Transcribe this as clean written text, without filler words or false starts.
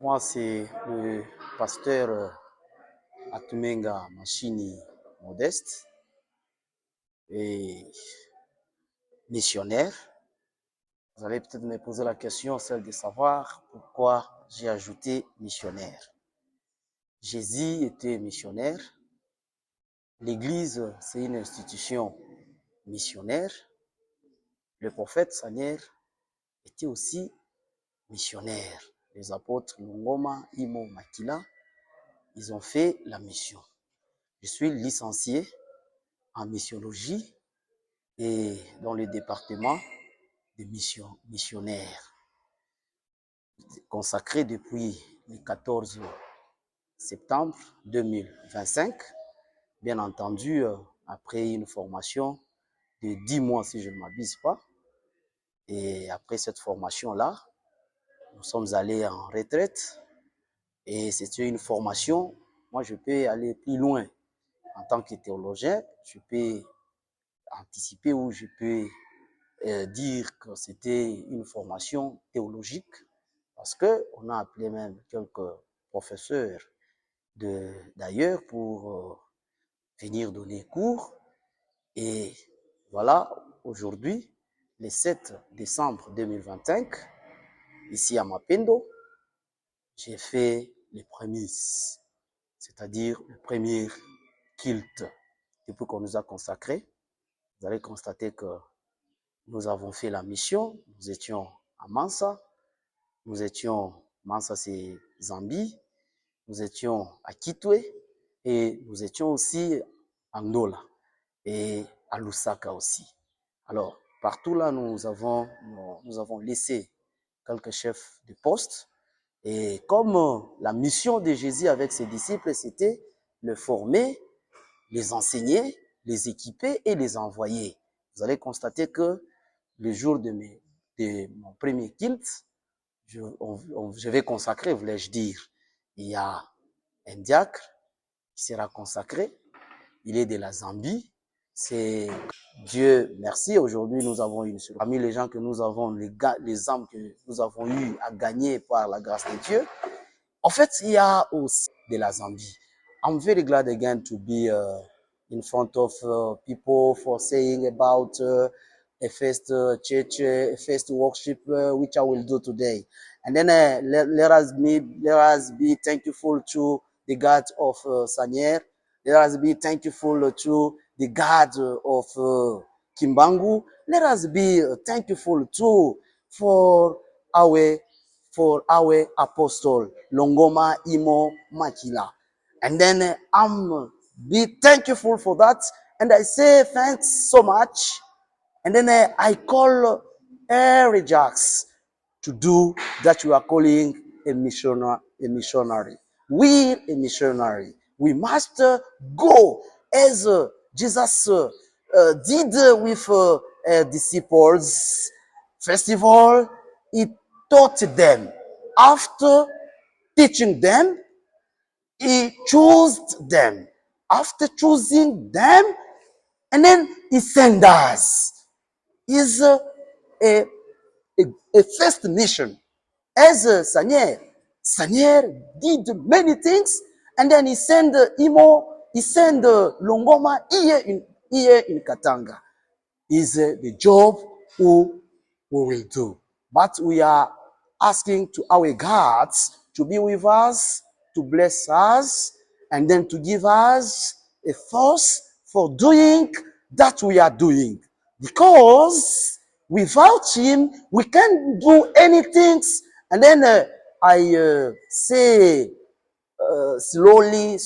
Moi, c'est le pasteur Atumenga Machini Modeste et missionnaire. Vous allez peut-être me poser la question, celle de savoir pourquoi j'ai ajouté missionnaire. Jésus était missionnaire. L'Église, c'est une institution missionnaire. Le prophète Sanier était aussi missionnaire. Les apôtres Lungoma, Imo, Makila, ils ont fait la mission. Je suis licencié en missiologie et dans le département de missionnaire, consacré depuis le 14 septembre 2025, bien entendu, après une formation de 10 mois, si je ne m'abuse pas. Et après cette formation-là, nous sommes allés en retraite et c'était une formation. Moi, je peux aller plus loin en tant que théologien, je peux anticiper ou je peux dire que c'était une formation théologique parce qu'on a appelé même quelques professeurs d'ailleurs pour venir donner cours. Et voilà, aujourd'hui, le 7 décembre 2025, ici à Mapendo, j'ai fait les prémices, c'est-à-dire le premier culte depuis qu'on nous a consacrés. Vous allez constater que nous avons fait la mission. Nous étions à Mansa. Mansa c'est Zambie. Nous étions à Kitwe. Et nous étions aussi à Ndola. Et à Lusaka aussi. Alors, partout là, nous avons laissé quelques chefs de poste. Et comme la mission de Jésus avec ses disciples, c'était les former, les enseigner, les équiper et les envoyer. Vous allez constater que le jour de mon premier culte, je vais consacrer, voulais-je dire, il y a un diacre qui sera consacré. Il est de la Zambie. C'est Dieu merci. Aujourd'hui, nous avons parmi les gens que nous avons, les âmes que nous avons eu à gagner par la grâce de Dieu. En fait, il y a aussi de la Zambie. I'm very glad again to be in front of people for saying about a first church, a first worship, which I will do today. And then let us be thankful to the God of Sanier. Let us be thankful to the God of Kimbangu. Let us be thankful too for our apostle Longoma Imo Makila. And then I'm be thankful for that. And I say thanks so much. And then I call Harry Jacks to do that you are calling a missionary. We a missionary. We must go as Jesus did with disciples. First of all, he taught them. After teaching them, he chose them. After choosing them, and then he sent us. Is a first mission. As Sanier did many things, and then he sent Imo, he sent Longoma here in Katanga. Is the job who we will do. But we are asking to our gods to be with us, to bless us, and then to give us a force for doing that we are doing. Because without him, we can't do anything. And then I say slowly,